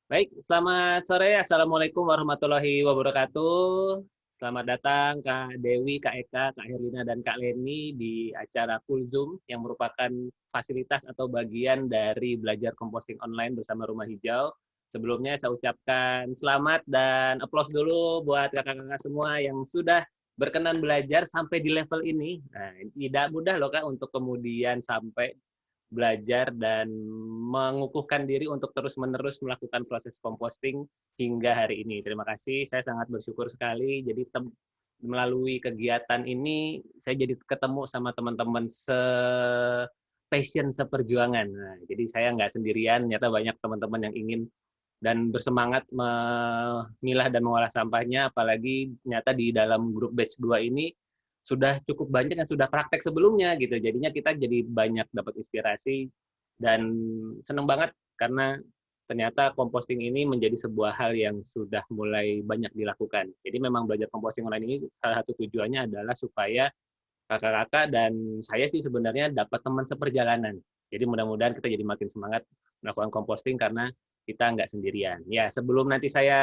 Baik, selamat sore. Assalamualaikum warahmatullahi wabarakatuh. Selamat datang Kak Dewi, Kak Eka, Kak Herlina, dan Kak Leni di acara Kulzum yang merupakan fasilitas atau bagian dari belajar composting online bersama Rumah Hijau. Sebelumnya saya ucapkan selamat dan aplaus dulu buat kakak-kakak semua yang sudah berkenan belajar sampai di level ini. Nah, tidak mudah loh Kak untuk kemudian sampai belajar dan mengukuhkan diri untuk terus-menerus melakukan proses composting hingga hari ini. Terima kasih, saya sangat bersyukur sekali. Jadi melalui kegiatan ini saya jadi ketemu sama teman-teman passion seperjuangan. Nah, jadi saya nggak sendirian, ternyata banyak teman-teman yang ingin dan bersemangat memilah dan mengolah sampahnya, apalagi ternyata di dalam grup batch 2 ini sudah cukup banyak yang sudah praktek sebelumnya gitu. Jadinya kita jadi banyak dapat inspirasi dan senang banget karena ternyata composting ini menjadi sebuah hal yang sudah mulai banyak dilakukan. Jadi memang belajar composting online ini salah satu tujuannya adalah supaya kakak-kakak dan saya sih sebenarnya dapat teman seperjalanan. Jadi mudah-mudahan kita jadi makin semangat melakukan composting karena kita nggak sendirian. Ya, sebelum nanti saya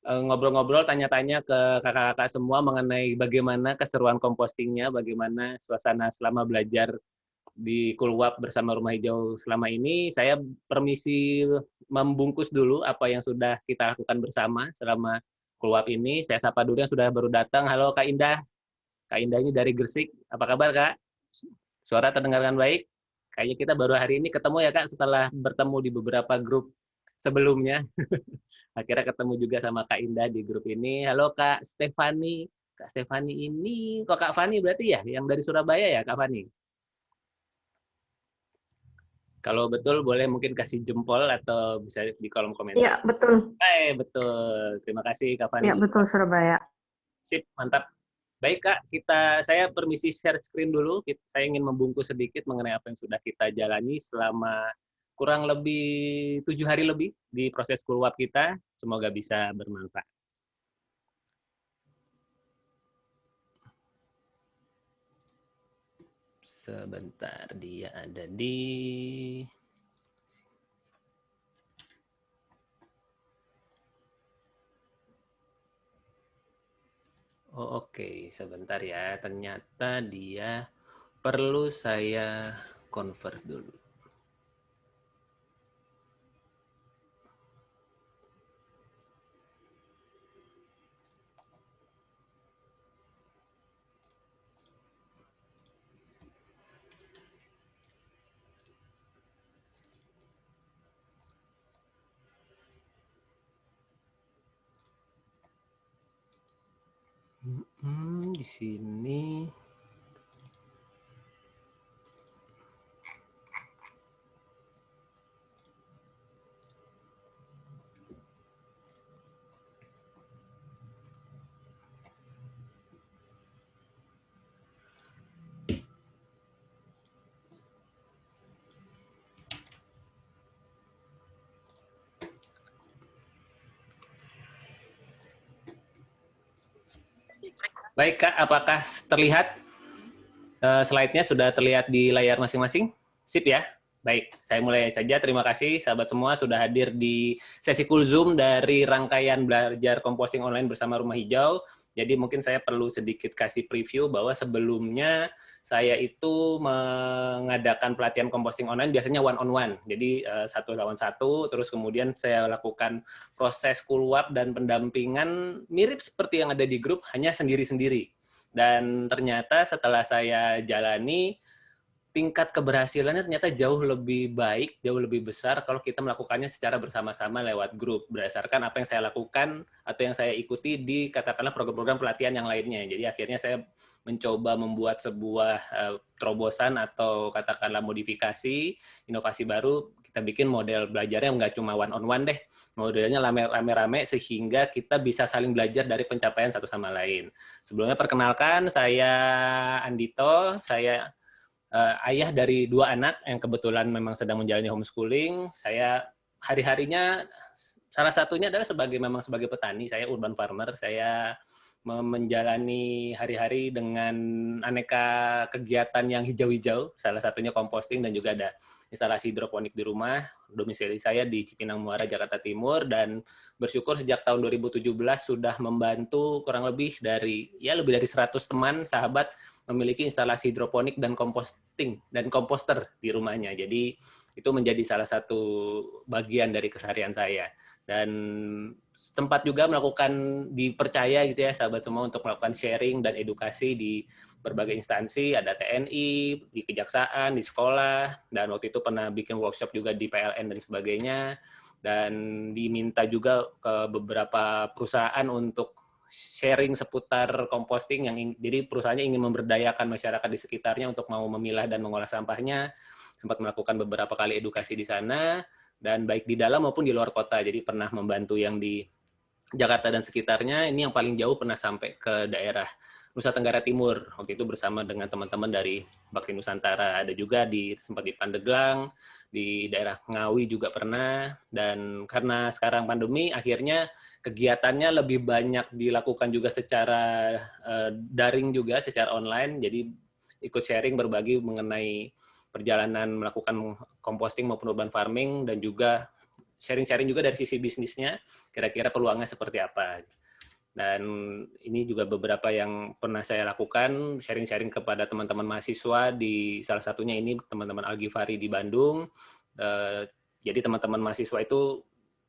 ngobrol-ngobrol, tanya-tanya ke kakak-kakak semua mengenai bagaimana keseruan compostingnya, bagaimana suasana selama belajar di Kulwap bersama Rumah Hijau selama ini. Saya permisi membungkus dulu apa yang sudah kita lakukan bersama selama Kulwap ini. Saya sapa dulu yang sudah baru datang. Halo Kak Indah. Kak Indah ini dari Gresik. Apa kabar Kak? Suara terdengarkan baik? Kayaknya kita baru hari ini ketemu ya Kak setelah bertemu di beberapa grup sebelumnya. Akhirnya ketemu juga sama Kak Indah di grup ini. Halo Kak Stefani. Kak Stefani ini, kok Kak Fani berarti ya? Yang dari Surabaya ya Kak Fani? Kalau betul boleh mungkin kasih jempol atau bisa di kolom Iya, komentar. betul. Hai, betul. Terima kasih Kak Fani Iya, betul sudah. Surabaya. Sip, mantap. Baik Kak, saya permisi share screen dulu. Saya ingin membungkus sedikit mengenai apa yang sudah kita jalani selama kurang lebih 7 hari lebih di proses kulwap kita. Semoga bisa bermanfaat. Sebentar, dia ada di... Oh, oke, sebentar ya. Ternyata dia perlu saya convert dulu. Di sini. Baik Kak, apakah terlihat slide-nya sudah terlihat di layar masing-masing? Sip ya? Baik, saya mulai saja. Terima kasih sahabat semua sudah hadir di sesi Cool Zoom dari rangkaian belajar composting online bersama Rumah Hijau. Jadi mungkin saya perlu sedikit kasih preview bahwa sebelumnya saya itu mengadakan pelatihan composting online biasanya one on one. Jadi satu lawan satu, terus kemudian saya lakukan proses kulwap dan pendampingan mirip seperti yang ada di grup, hanya sendiri-sendiri. Dan ternyata setelah saya jalani, tingkat keberhasilannya ternyata jauh lebih baik, jauh lebih besar kalau kita melakukannya secara bersama-sama lewat grup, berdasarkan apa yang saya lakukan atau yang saya ikuti di katakanlah program-program pelatihan yang lainnya. Jadi akhirnya saya mencoba membuat sebuah terobosan atau katakanlah modifikasi, inovasi baru, kita bikin model belajarnya nggak cuma one on one deh, modelnya rame-rame sehingga kita bisa saling belajar dari pencapaian satu sama lain. Sebelumnya perkenalkan, saya Andito, saya ayah dari 2 anak yang kebetulan memang sedang menjalani homeschooling. Saya hari-harinya salah satunya adalah sebagai petani. Saya urban farmer. Saya menjalani hari-hari dengan aneka kegiatan yang hijau-hijau. Salah satunya composting dan juga ada instalasi hidroponik di rumah. Domisili saya di Cipinang Muara, Jakarta Timur, dan bersyukur sejak tahun 2017 sudah membantu kurang lebih dari 100 teman, sahabat memiliki instalasi hidroponik dan komposting dan komposter di rumahnya. Jadi itu menjadi salah satu bagian dari keseharian saya. Dan tempat juga melakukan dipercaya gitu ya sahabat semua untuk melakukan sharing dan edukasi di berbagai instansi, ada TNI, di kejaksaan, di sekolah, dan waktu itu pernah bikin workshop juga di PLN dan sebagainya, dan diminta juga ke beberapa perusahaan untuk sharing seputar composting, jadi perusahaannya ingin memberdayakan masyarakat di sekitarnya untuk mau memilah dan mengolah sampahnya, sempat melakukan beberapa kali edukasi di sana, dan baik di dalam maupun di luar kota, jadi pernah membantu yang di Jakarta dan sekitarnya, ini yang paling jauh pernah sampai ke daerah Nusa Tenggara Timur, waktu itu bersama dengan teman-teman dari Bakti Nusantara, ada juga sempat di Pandeglang, di daerah Ngawi juga pernah, dan karena sekarang pandemi, akhirnya kegiatannya lebih banyak dilakukan juga secara daring juga, secara online, jadi ikut sharing berbagi mengenai perjalanan melakukan composting maupun urban farming, dan juga sharing-sharing juga dari sisi bisnisnya, kira-kira peluangnya seperti apa. Dan ini juga beberapa yang pernah saya lakukan, sharing-sharing kepada teman-teman mahasiswa, di salah satunya ini teman-teman Al-Ghifari di Bandung. Jadi teman-teman mahasiswa itu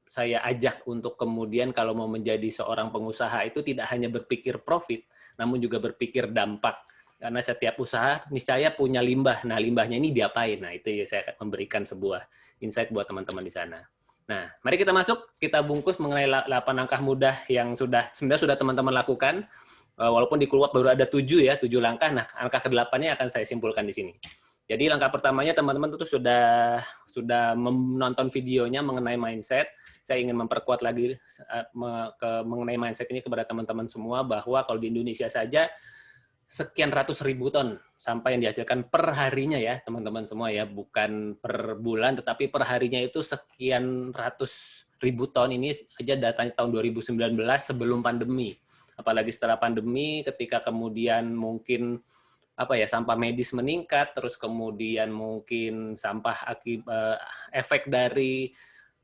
saya ajak untuk kemudian kalau mau menjadi seorang pengusaha itu tidak hanya berpikir profit, namun juga berpikir dampak. Karena setiap usaha niscaya punya limbah. Nah, limbahnya ini diapain? Nah, itu ya saya akan memberikan sebuah insight buat teman-teman di sana. Nah, mari kita masuk, kita bungkus mengenai 8 langkah mudah yang sebenarnya sudah teman-teman lakukan, walaupun di keluar baru ada 7 langkah, nah angka ke-8-nya akan saya simpulkan di sini. Jadi langkah pertamanya teman-teman itu sudah menonton videonya mengenai mindset. Saya ingin memperkuat lagi mengenai mindset ini kepada teman-teman semua, bahwa kalau di Indonesia saja, sekian ratus ribu ton sampah yang dihasilkan per harinya ya teman-teman semua ya, bukan per bulan tetapi per harinya itu sekian ratus ribu ton. Ini aja datanya tahun 2019 sebelum pandemi, apalagi setelah pandemi ketika kemudian mungkin sampah medis meningkat, terus kemudian mungkin sampah efek dari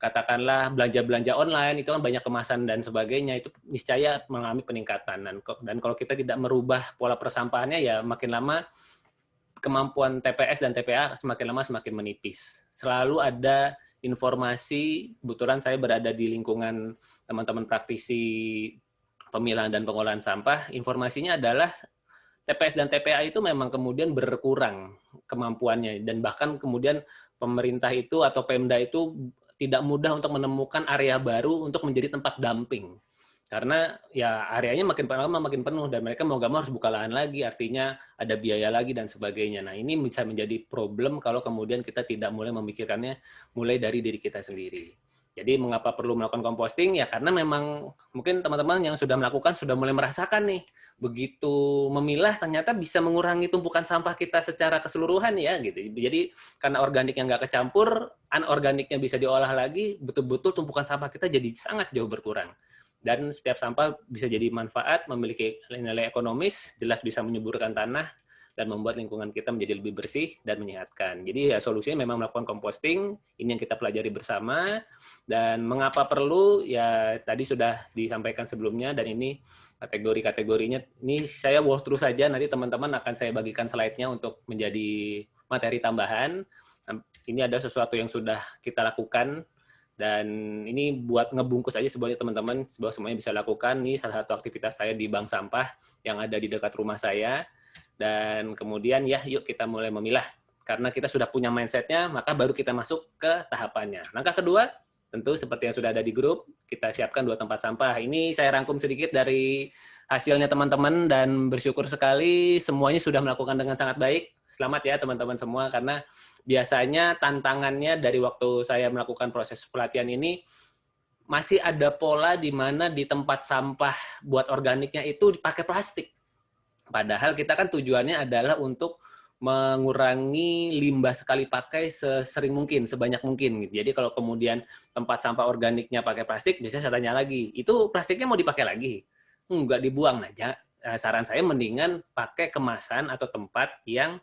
katakanlah belanja-belanja online, itu kan banyak kemasan dan sebagainya, itu niscaya mengalami peningkatan. Dan kalau kita tidak merubah pola persampahannya, ya makin lama kemampuan TPS dan TPA semakin lama semakin menipis. Selalu ada informasi, kebetulan saya berada di lingkungan teman-teman praktisi pemilahan dan pengolahan sampah, informasinya adalah TPS dan TPA itu memang kemudian berkurang kemampuannya, dan bahkan kemudian pemerintah itu atau Pemda itu tidak mudah untuk menemukan area baru untuk menjadi tempat dumping. Karena ya areanya makin lama makin penuh, dan mereka mau nggak mau harus buka lahan lagi, artinya ada biaya lagi dan sebagainya. Nah, ini bisa menjadi problem kalau kemudian kita tidak mulai memikirkannya mulai dari diri kita sendiri. Jadi mengapa perlu melakukan composting? Ya karena memang mungkin teman-teman yang sudah melakukan sudah mulai merasakan nih, begitu memilah ternyata bisa mengurangi tumpukan sampah kita secara keseluruhan ya gitu. Jadi karena organik yang nggak kecampur, anorganiknya bisa diolah lagi, betul-betul tumpukan sampah kita jadi sangat jauh berkurang. Dan setiap sampah bisa jadi manfaat, memiliki nilai ekonomis, jelas bisa menyuburkan tanah, dan membuat lingkungan kita menjadi lebih bersih dan menyehatkan. Jadi ya solusinya memang melakukan composting, ini yang kita pelajari bersama. Dan mengapa perlu, ya tadi sudah disampaikan sebelumnya, dan ini kategori-kategorinya, ini saya walk through saja, nanti teman-teman akan saya bagikan slide-nya untuk menjadi materi tambahan. Ini ada sesuatu yang sudah kita lakukan, dan ini buat ngebungkus aja semuanya teman-teman, bahwa semuanya bisa lakukan. Ini salah satu aktivitas saya di bank sampah yang ada di dekat rumah saya. Dan kemudian ya yuk kita mulai memilah. Karena kita sudah punya mindset-nya, maka baru kita masuk ke tahapannya. Langkah kedua, tentu seperti yang sudah ada di grup, kita siapkan 2 tempat sampah. Ini saya rangkum sedikit dari hasilnya teman-teman, dan bersyukur sekali semuanya sudah melakukan dengan sangat baik. Selamat ya teman-teman semua, karena biasanya tantangannya dari waktu saya melakukan proses pelatihan ini, masih ada pola di mana di tempat sampah buat organiknya itu dipakai plastik. Padahal kita kan tujuannya adalah untuk mengurangi limbah sekali pakai sesering mungkin, sebanyak mungkin. Jadi kalau kemudian tempat sampah organiknya pakai plastik, biasanya saya tanya lagi, itu plastiknya mau dipakai lagi? Enggak, dibuang aja. Saran saya mendingan pakai kemasan atau tempat yang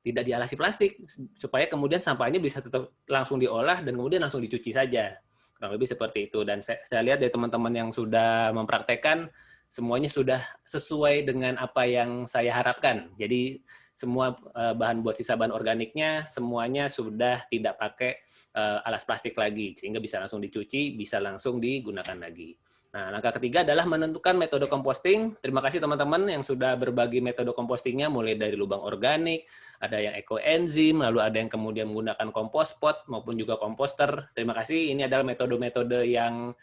tidak dialasi plastik supaya kemudian sampahnya bisa tetap langsung diolah dan kemudian langsung dicuci saja. Kurang lebih seperti itu. Dan saya lihat dari teman-teman yang sudah mempraktekkan semuanya sudah sesuai dengan apa yang saya harapkan. Jadi semua bahan buat sisa bahan organiknya semuanya sudah tidak pakai alas plastik lagi, sehingga bisa langsung dicuci, bisa langsung digunakan lagi. Nah, langkah ketiga adalah menentukan metode composting. Terima kasih teman-teman yang sudah berbagi metode compostingnya, mulai dari lubang organik, ada yang ekoenzim, lalu ada yang kemudian menggunakan compost pot maupun juga komposter. Terima kasih. Ini adalah metode-metode yang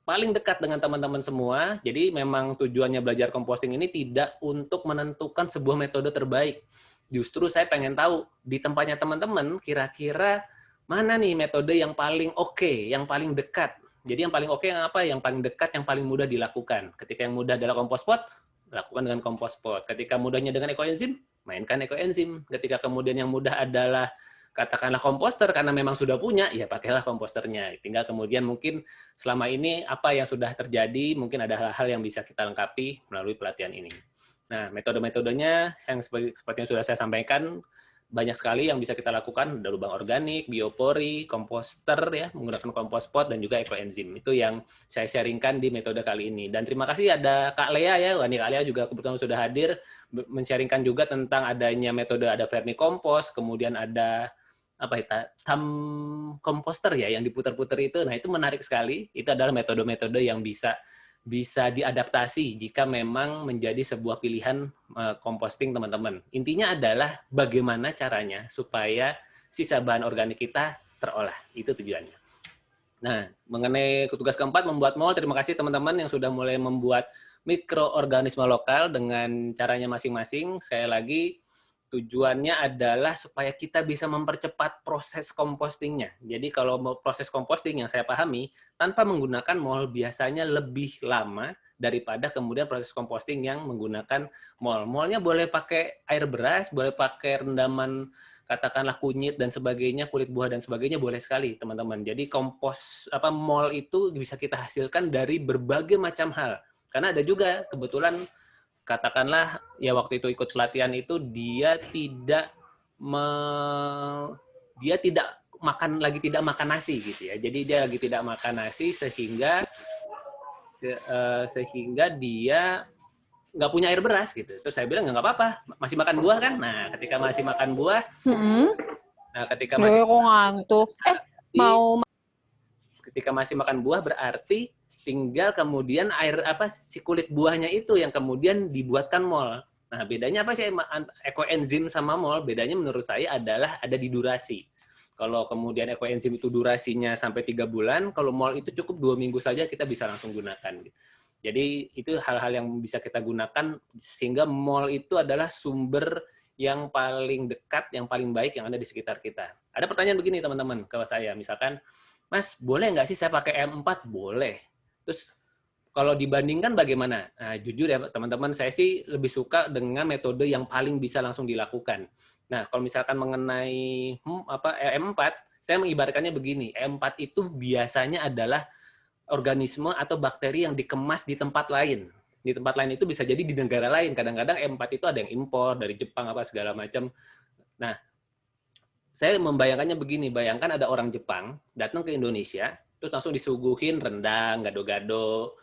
paling dekat dengan teman-teman semua. Jadi memang tujuannya belajar composting ini tidak untuk menentukan sebuah metode terbaik. Justru saya pengen tahu di tempatnya teman-teman kira-kira mana nih metode yang paling oke, yang paling dekat. Jadi yang paling oke yang apa? Yang paling dekat, yang paling mudah dilakukan. Ketika yang mudah adalah compost pot, lakukan dengan compost pot. Ketika mudahnya dengan ekoenzim, mainkan ekoenzim. Ketika kemudian yang mudah adalah katakanlah komposter karena memang sudah punya, ya pakailah komposternya. Tinggal kemudian mungkin selama ini apa yang sudah terjadi, mungkin ada hal-hal yang bisa kita lengkapi melalui pelatihan ini. Nah, metode-metodenya yang seperti yang sudah saya sampaikan, banyak sekali yang bisa kita lakukan, ada lubang organik, biopori, komposter, ya, menggunakan compost pot, dan juga ekoenzim. Itu yang saya sharingkan di metode kali ini. Dan terima kasih ada Kak Lea, ya, Kak Lea juga kebetulan sudah hadir, men-sharingkan juga tentang adanya metode, ada vermicompost, kemudian ada apa itu, komposter ya, yang diputar-putar itu. Nah, itu menarik sekali. Itu adalah metode-metode yang bisa diadaptasi jika memang menjadi sebuah pilihan composting teman-teman. Intinya adalah bagaimana caranya supaya sisa bahan organik kita terolah. Itu tujuannya. Nah, mengenai tugas keempat, membuat mall, terima kasih teman-teman yang sudah mulai membuat mikroorganisme lokal dengan caranya masing-masing. Sekali lagi, tujuannya adalah supaya kita bisa mempercepat proses compostingnya. Jadi kalau proses composting yang saya pahami, tanpa menggunakan mol biasanya lebih lama daripada kemudian proses composting yang menggunakan mol. Molnya boleh pakai air beras, boleh pakai rendaman katakanlah kunyit dan sebagainya, kulit buah dan sebagainya, boleh sekali teman-teman. Jadi mol itu bisa kita hasilkan dari berbagai macam hal. Karena ada juga kebetulan katakanlah ya waktu itu ikut pelatihan itu dia tidak makan nasi gitu ya. Jadi dia lagi tidak makan nasi sehingga dia nggak punya air beras gitu. Terus saya bilang nggak apa-apa, masih makan buah kan? Nah, ketika masih makan buah, ketika masih makan buah berarti tinggal kemudian si kulit buahnya itu yang kemudian dibuatkan mol. Nah, bedanya apa sih ekoenzim sama mol? Bedanya menurut saya adalah ada di durasi. Kalau kemudian ekoenzim itu durasinya sampai 3 bulan, kalau mol itu cukup 2 minggu saja kita bisa langsung gunakan. Jadi itu hal-hal yang bisa kita gunakan sehingga mol itu adalah sumber yang paling dekat, yang paling baik yang ada di sekitar kita. Ada pertanyaan begini teman-teman ke saya, misalkan, Mas, boleh nggak sih saya pakai M4? Boleh. Terus kalau dibandingkan bagaimana? Nah, jujur ya teman-teman, saya sih lebih suka dengan metode yang paling bisa langsung dilakukan. Nah, kalau misalkan mengenai M4, saya mengibaratkannya begini, M4 itu biasanya adalah organisme atau bakteri yang dikemas di tempat lain. Di tempat lain itu bisa jadi di negara lain. Kadang-kadang M4 itu ada yang impor dari Jepang apa segala macam. Nah, saya membayangkannya begini, bayangkan ada orang Jepang datang ke Indonesia, terus langsung disuguhin rendang, gado-gado,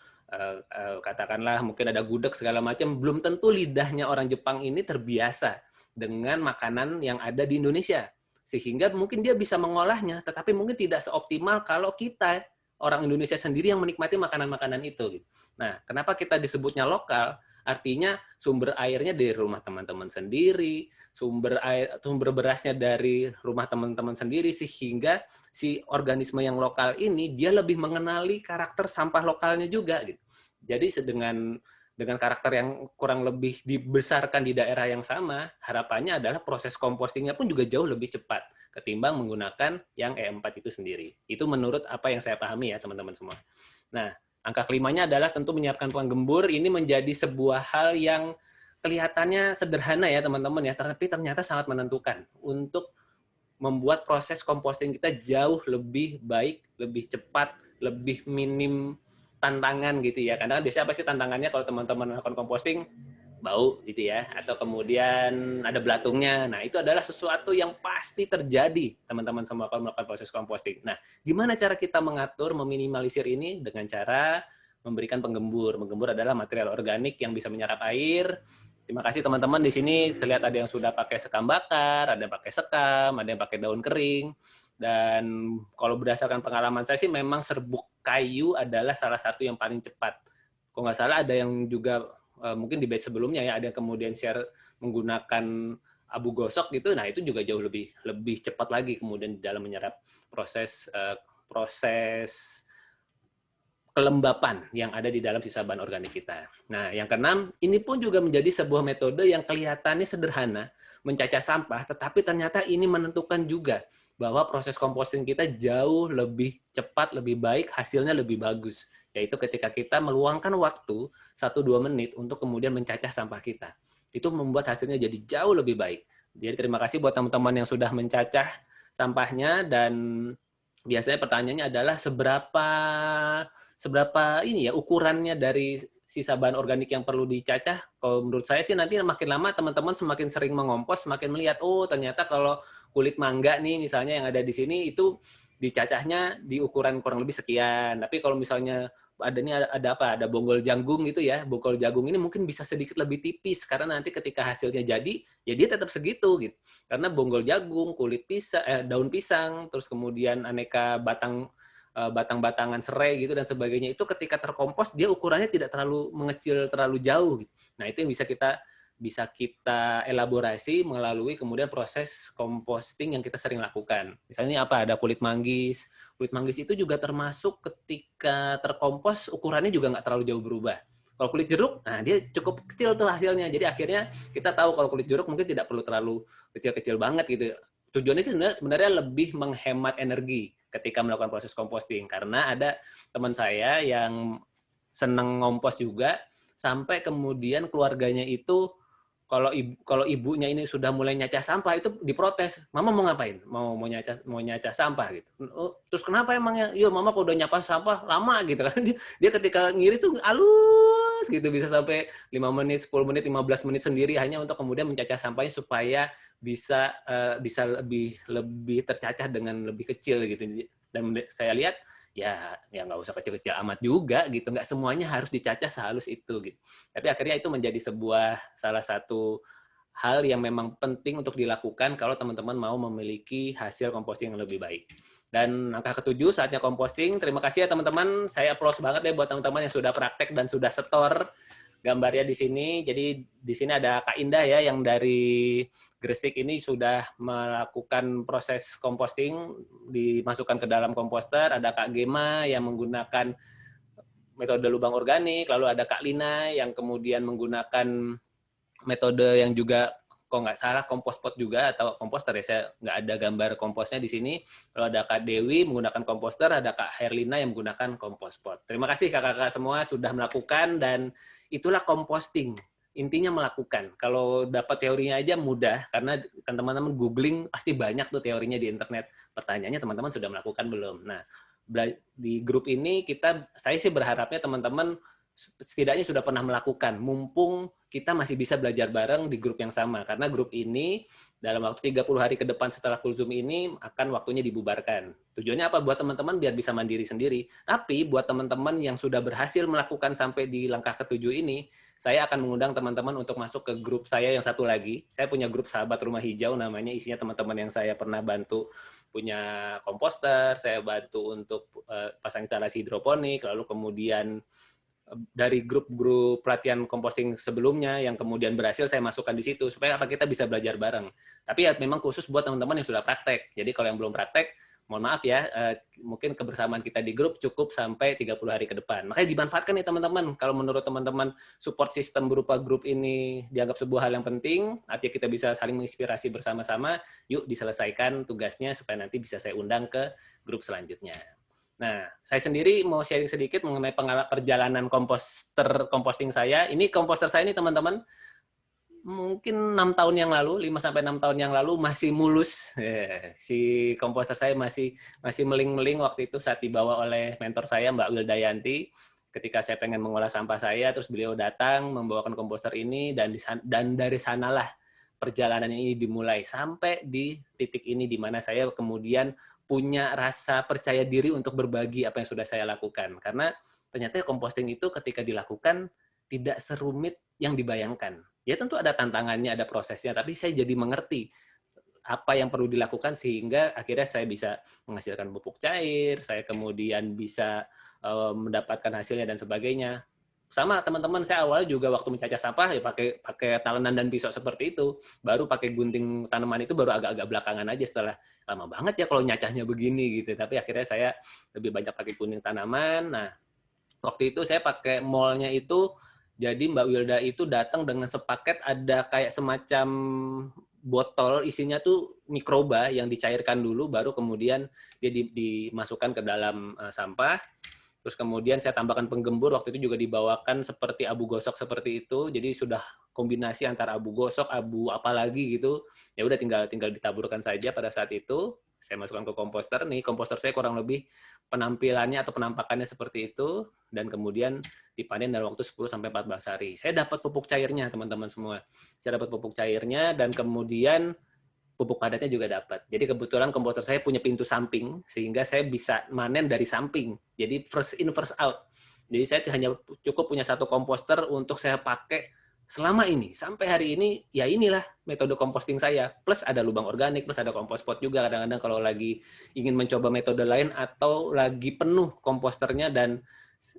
katakanlah mungkin ada gudeg segala macam, belum tentu lidahnya orang Jepang ini terbiasa dengan makanan yang ada di Indonesia. Sehingga mungkin dia bisa mengolahnya, tetapi mungkin tidak seoptimal kalau kita, orang Indonesia sendiri yang menikmati makanan-makanan itu. Nah, kenapa kita disebutnya lokal? Artinya sumber airnya dari rumah teman-teman sendiri, sumber berasnya dari rumah teman-teman sendiri, sehingga si organisme yang lokal ini dia lebih mengenali karakter sampah lokalnya juga gitu. Jadi dengan karakter yang kurang lebih dibesarkan di daerah yang sama, harapannya adalah proses compostingnya pun juga jauh lebih cepat ketimbang menggunakan yang E4 itu sendiri. Itu menurut apa yang saya pahami ya teman-teman semua. Nah, angka kelimanya adalah tentu menyiapkan penggembur. Ini menjadi sebuah hal yang kelihatannya sederhana ya teman-teman ya, tapi ternyata sangat menentukan untuk membuat proses composting kita jauh lebih baik, lebih cepat, lebih minim tantangan gitu ya. Karena biasanya apa sih tantangannya kalau teman-teman melakukan composting? bau gitu ya, atau kemudian ada belatungnya. Nah, itu adalah sesuatu yang pasti terjadi, teman-teman semua kalau melakukan proses composting. Nah, gimana cara kita mengatur, meminimalisir ini? Dengan cara memberikan penggembur. Penggembur adalah material organik yang bisa menyerap air. Terima kasih teman-teman, di sini terlihat ada yang sudah pakai sekam bakar, ada yang pakai sekam, ada yang pakai daun kering. Dan kalau berdasarkan pengalaman saya sih memang serbuk kayu adalah salah satu yang paling cepat. Kalau nggak salah ada yang juga mungkin di batch sebelumnya ya, ada yang kemudian share menggunakan abu gosok gitu. Nah, itu juga jauh lebih cepat lagi kemudian dalam menyerap proses kelembapan yang ada di dalam sisa bahan organik kita. Nah, yang keenam, ini pun juga menjadi sebuah metode yang kelihatannya sederhana, mencacah sampah, tetapi ternyata ini menentukan juga bahwa proses composting kita jauh lebih cepat, lebih baik, hasilnya lebih bagus. Yaitu ketika kita meluangkan waktu 1-2 menit untuk kemudian mencacah sampah kita. Itu membuat hasilnya jadi jauh lebih baik. Jadi terima kasih buat teman-teman yang sudah mencacah sampahnya, dan biasanya pertanyaannya adalah seberapa ini ya ukurannya dari sisa bahan organik yang perlu dicacah. Kalau menurut saya sih nanti makin lama teman-teman semakin sering mengompos, semakin melihat, oh ternyata kalau kulit mangga nih misalnya yang ada di sini itu dicacahnya di ukuran kurang lebih sekian. Tapi kalau misalnya ada apa? Ada bonggol jagung gitu ya. Bonggol jagung ini mungkin bisa sedikit lebih tipis karena nanti ketika hasilnya jadi, ya dia tetap segitu gitu. Karena bonggol jagung, kulit pisang, daun pisang, terus kemudian aneka batang-batangan serai gitu dan sebagainya itu ketika terkompos dia ukurannya tidak terlalu mengecil terlalu jauh gitu. Nah, itu yang bisa kita elaborasi melalui kemudian proses composting yang kita sering lakukan. Misalnya apa? Ada kulit manggis. Kulit manggis itu juga termasuk ketika terkompos ukurannya juga nggak terlalu jauh berubah. Kalau kulit jeruk, nah dia cukup kecil tuh hasilnya. Jadi akhirnya kita tahu kalau kulit jeruk mungkin tidak perlu terlalu kecil-kecil banget gitu. Tujuannya sih sebenarnya lebih menghemat energi ketika melakukan proses composting. Karena ada teman saya yang senang ngompos juga, sampai kemudian keluarganya itu kalau ibunya ini sudah mulai nyacah sampah itu diprotes, mama mau ngapain? Mau nyacah sampah gitu. Oh, terus kenapa emangnya? Iya mama kalau udah nyapa sampah lama gitu kan. Dia ketika ngiris tuh halus gitu, bisa sampai 5 menit, 10 menit, 15 menit sendiri hanya untuk kemudian mencacah sampahnya supaya bisa lebih tercacah dengan lebih kecil gitu. Dan saya lihat ya nggak usah kecil-kecil amat juga gitu, nggak semuanya harus dicacah sehalus itu gitu. Tapi akhirnya itu menjadi salah satu hal yang memang penting untuk dilakukan kalau teman-teman mau memiliki hasil composting yang lebih baik. Dan angka ketujuh, saatnya composting. Terima kasih ya teman-teman. Saya applause banget ya buat teman-teman yang sudah praktek dan sudah setor gambarnya di sini. Jadi di sini ada Kak Indah ya yang dari Gresik ini sudah melakukan proses composting, dimasukkan ke dalam komposter. Ada Kak Gema yang menggunakan metode lubang organik, lalu ada Kak Lina yang kemudian menggunakan metode yang juga kok nggak salah kompospot juga atau komposter ya, saya nggak ada gambar komposnya di sini. Lalu ada Kak Dewi menggunakan komposter, ada Kak Herlina yang menggunakan kompospot. Terima kasih kakak-kakak semua sudah melakukan, dan itulah composting. Intinya melakukan. Kalau dapat teorinya aja mudah, karena teman-teman googling pasti banyak tuh teorinya di internet. Pertanyaannya teman-teman sudah melakukan belum? Nah, di grup ini saya sih berharapnya teman-teman setidaknya sudah pernah melakukan, mumpung kita masih bisa belajar bareng di grup yang sama, karena grup ini dalam waktu 30 hari ke depan setelah Kulzum ini akan waktunya dibubarkan. Tujuannya apa? Buat teman-teman biar bisa mandiri sendiri. Tapi buat teman-teman yang sudah berhasil melakukan sampai di langkah ketujuh ini, saya akan mengundang teman-teman untuk masuk ke grup saya yang satu lagi. Saya punya grup Sahabat Rumah Hijau namanya, isinya teman-teman yang saya pernah bantu punya komposter, saya bantu untuk pasang instalasi hidroponik, lalu kemudian dari grup-grup pelatihan composting sebelumnya yang kemudian berhasil saya masukkan di situ supaya kita bisa belajar bareng. Tapi ya memang khusus buat teman-teman yang sudah praktek. Jadi kalau yang belum praktek, mohon maaf ya, mungkin kebersamaan kita di grup cukup sampai 30 hari ke depan. Makanya dimanfaatkan nih teman-teman. Kalau menurut teman-teman support system berupa grup ini dianggap sebuah hal yang penting, artinya kita bisa saling menginspirasi bersama-sama, yuk diselesaikan tugasnya supaya nanti bisa saya undang ke grup selanjutnya. Nah, saya sendiri mau sharing sedikit mengenai perjalanan composting saya. Ini komposter saya ini teman-teman, mungkin 6 tahun yang lalu, 5-6 tahun yang lalu masih mulus. Si komposter saya masih meling-meling waktu itu saat dibawa oleh mentor saya, Mbak Wildayanti. ketika saya pengen mengolah sampah saya, terus beliau datang membawakan komposter ini, dan dari sanalah perjalanan ini dimulai sampai di titik ini di mana saya kemudian punya rasa percaya diri untuk berbagi apa yang sudah saya lakukan. Karena ternyata composting itu ketika dilakukan tidak serumit yang dibayangkan. Ya tentu ada tantangannya, ada prosesnya, tapi saya jadi mengerti apa yang perlu dilakukan sehingga akhirnya saya bisa menghasilkan pupuk cair, saya kemudian bisa mendapatkan hasilnya dan sebagainya. Sama teman-teman saya awalnya juga waktu mencacah sampah ya pakai talenan dan pisau seperti itu. Baru pakai gunting tanaman itu baru agak-agak belakangan aja setelah lama banget ya kalau nyacahnya begini gitu. Tapi akhirnya saya lebih banyak pakai gunting tanaman. Nah, waktu itu saya pakai molnya itu, jadi Mbak Wilda itu datang dengan sepaket ada kayak semacam botol isinya tuh mikroba yang dicairkan dulu baru kemudian dia dimasukkan ke dalam sampah. Terus kemudian saya tambahkan penggembur, waktu itu juga dibawakan seperti abu gosok seperti itu. Jadi sudah kombinasi antara abu gosok, abu apalagi gitu. Ya udah tinggal ditaburkan saja pada saat itu. Saya masukkan ke komposter nih. Komposter saya kurang lebih penampilannya atau penampakannya seperti itu, dan kemudian dipanen dalam waktu 10 sampai 14 hari. Saya dapat pupuk cairnya, teman-teman semua. Saya dapat pupuk cairnya dan kemudian pupuk padatnya juga dapat. Jadi kebetulan komposter saya punya pintu samping, sehingga saya bisa manen dari samping. Jadi first in, first out. Jadi saya hanya cukup punya satu komposter untuk saya pakai selama ini. Sampai hari ini, ya inilah metode composting saya. Plus ada lubang organik, plus ada compost pot juga. Kadang-kadang kalau lagi ingin mencoba metode lain, atau lagi penuh komposternya dan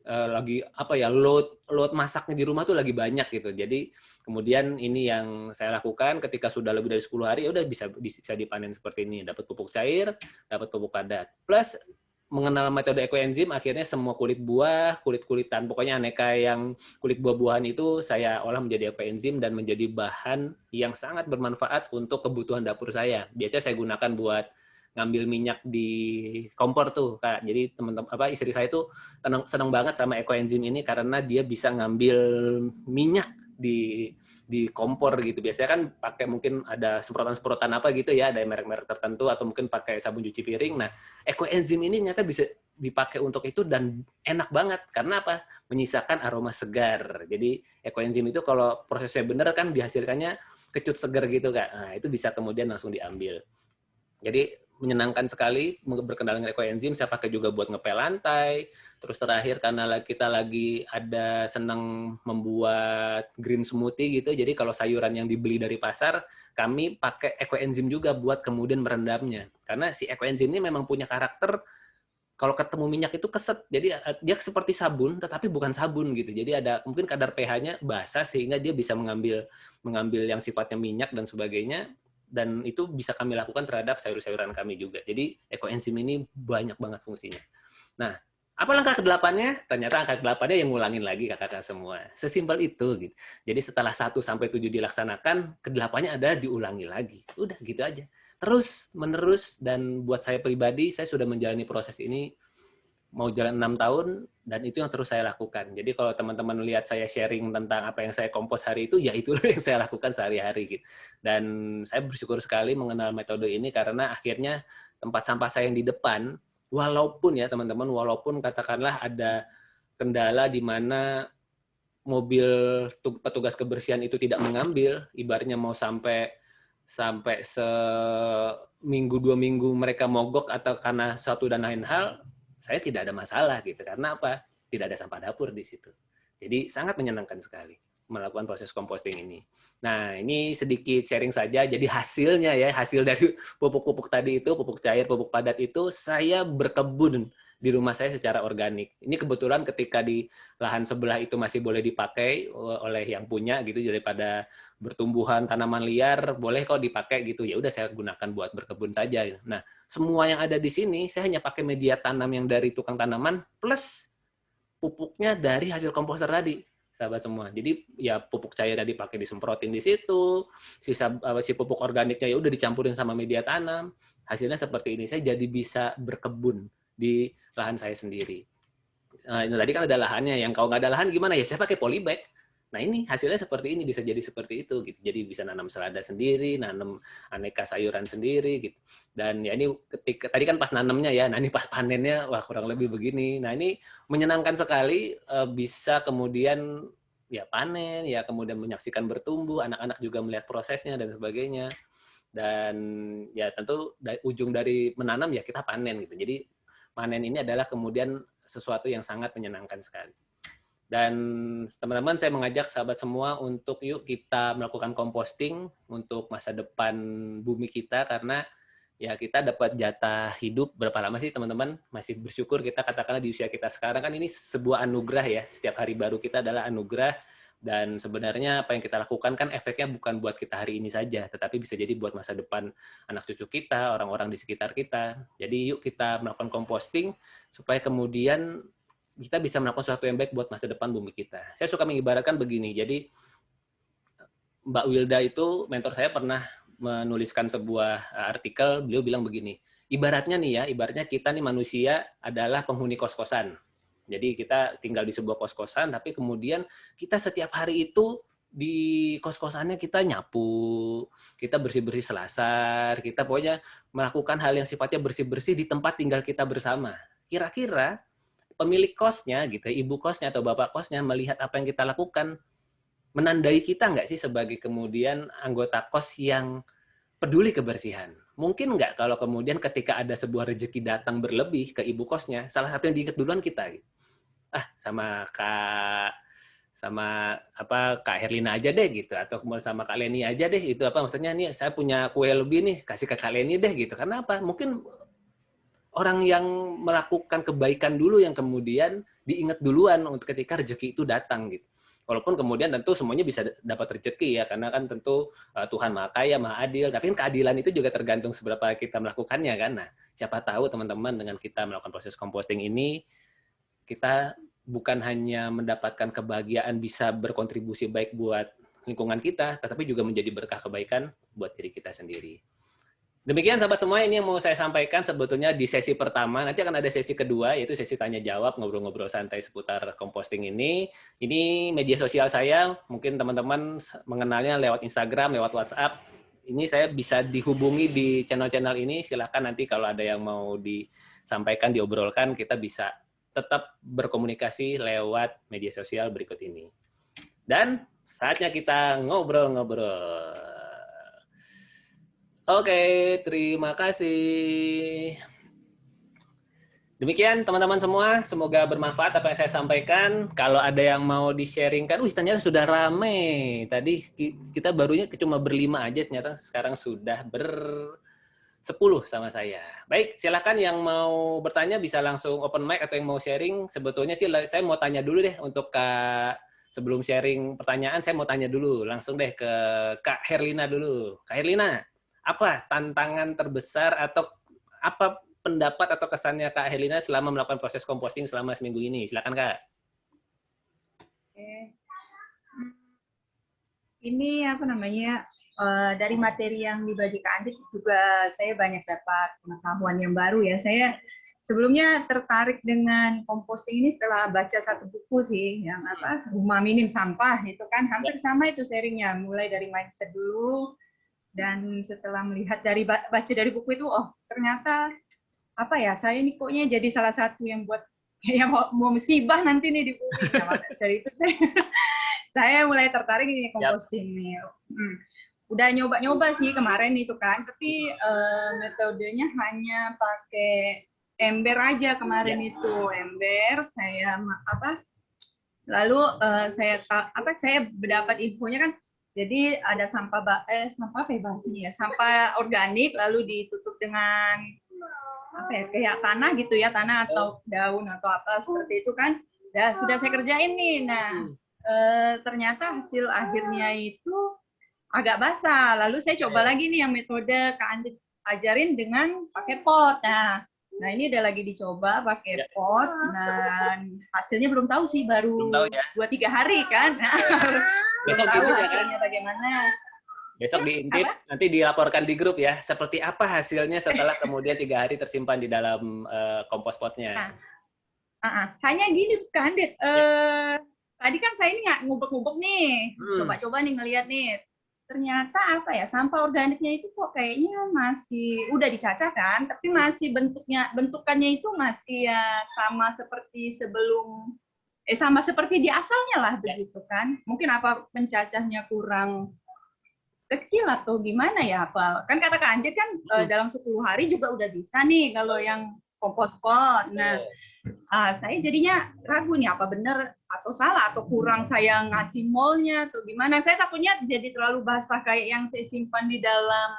lagi load masaknya di rumah tuh lagi banyak gitu. Jadi kemudian ini yang saya lakukan ketika sudah lebih dari 10 hari, ya udah bisa dipanen seperti ini, dapat pupuk cair, dapat pupuk padat. Plus mengenal metode ekoenzim, akhirnya semua kulit buah, kulit-kulitan, pokoknya aneka yang kulit buah-buahan itu saya olah menjadi ekoenzim dan menjadi bahan yang sangat bermanfaat untuk kebutuhan dapur saya. Biasanya saya gunakan buat ngambil minyak di kompor tuh, Kak. Jadi teman-teman istri saya tuh senang banget sama ekoenzim ini karena dia bisa ngambil minyak di kompor gitu. Biasanya kan pakai mungkin ada semprotan-semprotan apa gitu ya, ada merek-merek tertentu atau mungkin pakai sabun cuci piring. Nah, ekoenzim ini ternyata bisa dipakai untuk itu dan enak banget. Karena apa? Menyisakan aroma segar. Jadi ekoenzim itu kalau prosesnya benar kan dihasilkannya kecut segar gitu, Kak. Nah, itu bisa kemudian langsung diambil. Jadi menyenangkan sekali berkendala dengan ekoenzim. Saya pakai juga buat ngepel lantai. Terus terakhir karena kita lagi ada senang membuat green smoothie gitu. Jadi kalau sayuran yang dibeli dari pasar, kami pakai ekoenzim juga buat kemudian merendamnya. Karena si ekoenzim ini memang punya karakter kalau ketemu minyak itu keset. Jadi dia seperti sabun tetapi bukan sabun gitu. Jadi ada mungkin kadar pH-nya basah sehingga dia bisa mengambil yang sifatnya minyak dan sebagainya. Dan itu bisa kami lakukan terhadap sayur-sayuran kami juga. Jadi ekoenzim ini banyak banget fungsinya. Nah, apa langkah ke-8-nya? Ternyata angka ke-8-nya yang ngulangin lagi kakak-kakak semua. Sesimpel itu gitu. Jadi setelah 1 sampai 7 dilaksanakan, ke-8-nya ada diulangi lagi. Udah gitu aja. Terus menerus, dan buat saya pribadi saya sudah menjalani proses ini mau jalan 6 tahun, dan itu yang terus saya lakukan. Jadi kalau teman-teman lihat saya sharing tentang apa yang saya kompos hari itu, ya itulah yang saya lakukan sehari-hari. Gitu. Dan saya bersyukur sekali mengenal metode ini karena akhirnya tempat sampah saya yang di depan, walaupun ya teman-teman, walaupun katakanlah ada kendala di mana mobil petugas kebersihan itu tidak mengambil, ibaratnya mau sampai seminggu 2 minggu mereka mogok atau karena suatu dan lain hal, saya tidak ada masalah gitu. Karena apa? Tidak ada sampah dapur di situ. Jadi sangat menyenangkan sekali melakukan proses composting ini. Nah, ini sedikit sharing saja. Jadi hasilnya ya, hasil dari pupuk-pupuk tadi itu, pupuk cair, pupuk padat itu, saya berkebun di rumah saya secara organik. Ini kebetulan ketika di lahan sebelah itu masih boleh dipakai oleh yang punya gitu, daripada bertumbuhan tanaman liar, boleh kok dipakai gitu. Ya udah saya gunakan buat berkebun saja. Nah, semua yang ada di sini saya hanya pakai media tanam yang dari tukang tanaman plus pupuknya dari hasil komposter tadi, sahabat semua. Jadi ya pupuk cairnya dipakai disemprotin di situ, si pupuk organiknya ya udah dicampurin sama media tanam. Hasilnya seperti ini. Saya jadi bisa berkebun di lahan saya sendiri. Nah, ini tadi kan ada lahannya. Yang kalau nggak ada lahan gimana ya? Saya pakai polybag. Nah ini hasilnya seperti ini, bisa jadi seperti itu gitu. Jadi bisa nanam selada sendiri, nanam aneka sayuran sendiri gitu. Dan ya ini ketika tadi kan pas nanamnya ya, nah ini pas panennya wah kurang lebih begini. Nah ini menyenangkan sekali bisa kemudian ya panen, ya kemudian menyaksikan bertumbuh, anak-anak juga melihat prosesnya dan sebagainya. Dan ya tentu ujung dari menanam ya kita panen gitu. Jadi panen ini adalah kemudian sesuatu yang sangat menyenangkan sekali. Dan teman-teman saya mengajak sahabat semua untuk yuk kita melakukan composting untuk masa depan bumi kita, karena ya kita dapat jatah hidup berapa lama sih teman-teman? Masih bersyukur kita katakanlah di usia kita sekarang kan ini sebuah anugerah ya. Setiap hari baru kita adalah anugerah, dan sebenarnya apa yang kita lakukan kan efeknya bukan buat kita hari ini saja, tetapi bisa jadi buat masa depan anak cucu kita, orang-orang di sekitar kita. Jadi yuk kita melakukan composting supaya kemudian kita bisa melakukan sesuatu yang baik buat masa depan bumi kita. Saya suka mengibaratkan begini, jadi Mbak Wilda itu, mentor saya, pernah menuliskan sebuah artikel, beliau bilang begini, ibaratnya nih ya, ibaratnya kita nih manusia adalah penghuni kos-kosan. Jadi kita tinggal di sebuah kos-kosan, tapi kemudian kita setiap hari itu di kos-kosannya kita nyapu, kita bersih-bersih selasar, kita pokoknya melakukan hal yang sifatnya bersih-bersih di tempat tinggal kita bersama. Kira-kira pemilik kosnya gitu, ibu kosnya atau bapak kosnya melihat apa yang kita lakukan, menandai kita nggak sih sebagai kemudian anggota kos yang peduli kebersihan? Mungkin nggak kalau kemudian ketika ada sebuah rezeki datang berlebih ke ibu kosnya, salah satu yang diingat duluan kita, gitu. Kak Herlina aja deh gitu, atau kemudian sama Kak Leni aja deh, itu apa maksudnya nih, saya punya kue lebih nih, kasih ke Kak Leni deh gitu. Karena apa? Mungkin orang yang melakukan kebaikan dulu yang kemudian diingat duluan untuk ketika rezeki itu datang gitu. Walaupun kemudian tentu semuanya bisa dapat rezeki ya, karena kan tentu Tuhan Maha Kaya, Maha Adil, tapi kan keadilan itu juga tergantung seberapa kita melakukannya kan. Nah, siapa tahu teman-teman dengan kita melakukan proses composting ini, kita bukan hanya mendapatkan kebahagiaan bisa berkontribusi baik buat lingkungan kita, tetapi juga menjadi berkah kebaikan buat diri kita sendiri. Demikian sahabat semua, ini yang mau saya sampaikan sebetulnya di sesi pertama. Nanti akan ada sesi kedua, yaitu sesi tanya-jawab, ngobrol-ngobrol santai seputar composting ini. Ini media sosial saya, mungkin teman-teman mengenalnya lewat Instagram, lewat WhatsApp. Ini saya bisa dihubungi di channel-channel ini, silakan nanti kalau ada yang mau disampaikan, diobrolkan, kita bisa tetap berkomunikasi lewat media sosial berikut ini. Dan saatnya kita ngobrol-ngobrol. Oke, terima kasih. Demikian teman-teman semua, semoga bermanfaat apa yang saya sampaikan. Kalau ada yang mau di-sharingkan, ternyata sudah rame. Tadi kita barunya cuma berlima aja, ternyata sekarang sudah ber-10 sama saya. Baik, silakan yang mau bertanya bisa langsung open mic atau yang mau sharing. Sebetulnya sih saya mau tanya dulu deh untuk Kak, sebelum sharing pertanyaan, saya mau tanya dulu. Langsung deh ke Kak Herlina dulu. Kak Herlina, apa tantangan terbesar atau apa pendapat atau kesannya Kak Herlina selama melakukan proses composting selama seminggu ini? Silakan Kak. Ini apa namanya, dari materi yang dibagi Kak Andri juga saya banyak dapat pengetahuan yang baru ya. Saya sebelumnya tertarik dengan composting ini setelah baca satu buku sih, yang apa, Rumah Minim Sampah, itu kan hampir sama itu sharingnya, mulai dari mindset dulu, dan setelah melihat dari baca dari buku itu, oh ternyata apa ya, saya ini koknya jadi salah satu yang buat yang mau musibah nanti nih di bumi. Nah, dari itu saya mulai tertarik nih composting nih. Udah nyoba-nyoba sih kemarin itu kan, tapi metodenya hanya pakai ember aja kemarin itu, ember saya apa, lalu saya mendapat infonya kan, jadi ada sampah sampah apa ya bahasanya ya, sampah organik lalu ditutup dengan apa ya, kayak tanah gitu ya, tanah atau daun atau apa seperti itu kan. Sudah saya kerjain nih. Nah, ternyata hasil akhirnya itu agak basah. Lalu saya coba lagi nih yang metode Kak Andi ajarin dengan pakai pot. Nah ini udah lagi dicoba pakai pot, dan hasilnya belum tahu sih, baru 2-3 hari kan. Besok tahu ya hasilnya kan? Bagaimana. Besok diintip, nanti dilaporkan di grup ya, seperti apa hasilnya setelah kemudian 3 hari tersimpan di dalam kompos potnya. Hanya gini kan, tadi kan saya ini nggak ngubek-ngubek nih, coba-coba nih ngelihat nih. Ternyata apa ya, sampah organiknya itu kok kayaknya masih udah dicacah kan, tapi masih bentukannya itu masih ya sama seperti sebelum sama seperti di asalnya lah begitu kan. Mungkin apa pencacahnya kurang kecil atau gimana ya, apa kan kata Kak Anjir kan dalam 10 hari juga udah bisa nih kalau yang kompos pot. Nah, saya jadinya ragu nih apa benar atau salah atau kurang saya ngasih molnya atau gimana. Saya takutnya jadi terlalu basah kayak yang saya simpan di dalam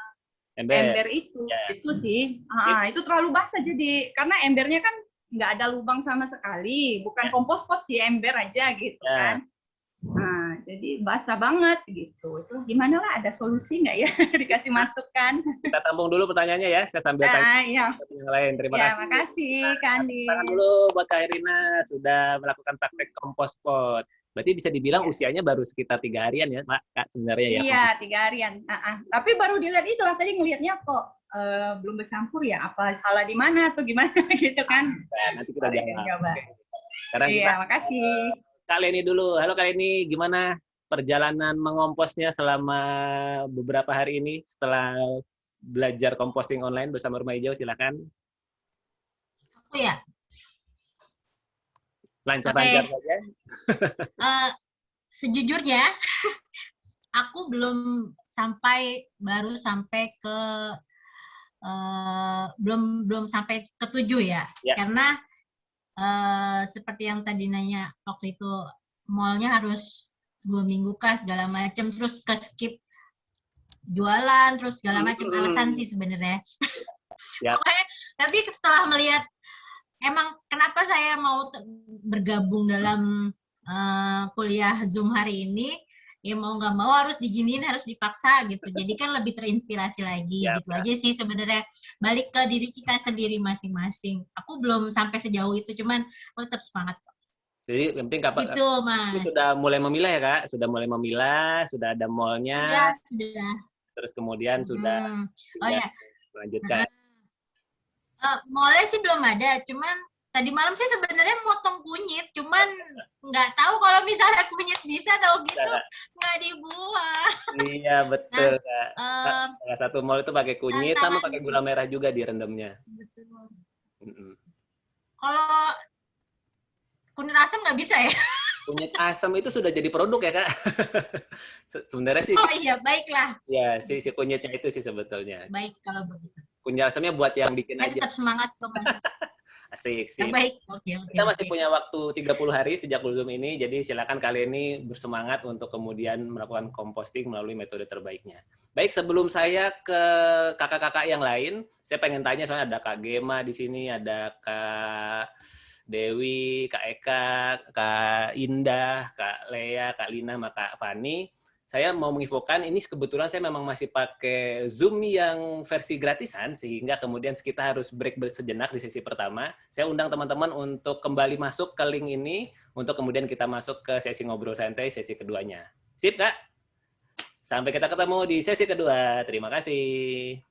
ember itu. Itu sih. Itu terlalu basah jadi karena embernya kan nggak ada lubang sama sekali, bukan kompos pot sih, ember aja gitu kan. Nah, jadi basah banget gitu. Itu gimana lah, ada solusi nggak ya dikasih masukan? Kita tampung dulu pertanyaannya ya, saya sambil tanya ya. yang lain. Terima kasih. Terima kasih, Kak Andi. Tangan dulu buat Kak Irina sudah melakukan praktek kompos pot. Berarti bisa dibilang usianya baru sekitar 3 harian ya, Kak, sebenarnya ya? Iya, 3 harian. Tapi baru dilihat itulah tadi ngelihatnya kok belum bercampur ya, apa salah di mana atau gimana gitu kan? Nah, nanti kita jawab. Sekarang iya, makasih. Kak Leni dulu. Halo Kak Leni, gimana perjalanan mengomposnya selama beberapa hari ini setelah belajar composting online bersama Rumah Hijau? Silakan. Aku ya. Lancar-lancar saja. Sejujurnya, aku baru sampai ke belum sampai ke 7 ya. Karena seperti yang tadi nanya waktu itu mallnya harus 2 minggu kah segala macam, terus ke skip jualan terus segala macam, alasan sih sebenarnya. Tapi setelah melihat emang kenapa saya mau bergabung dalam kuliah Zoom hari ini, ya mau nggak mau harus diginiin, harus dipaksa gitu. Jadi kan lebih terinspirasi lagi gitu aja sih sebenarnya. Balik ke diri kita sendiri masing-masing. Aku belum sampai sejauh itu, cuman tetap semangat kok. Jadi yang penting kapan gitu, Mas. Sudah mulai memilah ya Kak? Sudah mulai memilah, sudah ada mallnya. Sudah. Terus kemudian sudah melanjutkan. Mallnya sih belum ada, cuman tadi malam sih sebenarnya motong kunyit, cuman nggak tahu kalau misalnya kunyit bisa tahu gitu nggak dibuang. Iya betul Kak. Salah satu mall itu pakai kunyit sama pakai gula merah juga direndamnya. Betul. Kalau kunyit asam nggak bisa ya? Kunyit asam itu sudah jadi produk ya Kak. Sebenarnya sih. Oh iya baiklah. Ya si kunyitnya itu sih sebetulnya. Baik kalau begitu. Kunyit asamnya buat yang bikin Saya aja. Tetap semangat kok Mas. Asik sih. Baik, oke. Kita masih punya waktu 30 hari sejak Zoom ini, jadi silakan kalian ini bersemangat untuk kemudian melakukan composting melalui metode terbaiknya. Baik, sebelum saya ke kakak-kakak yang lain, saya pengen tanya soalnya ada Kak Gema di sini, ada Kak Dewi, Kak Eka, Kak Indah, Kak Lea, Kak Lina, sama Kak Fani. Saya mau menginfokan, ini kebetulan saya memang masih pakai Zoom yang versi gratisan, sehingga kemudian kita harus break sejenak di sesi pertama. Saya undang teman-teman untuk kembali masuk ke link ini, untuk kemudian kita masuk ke sesi ngobrol santai, sesi keduanya. Sip, Kak? Sampai kita ketemu di sesi kedua. Terima kasih.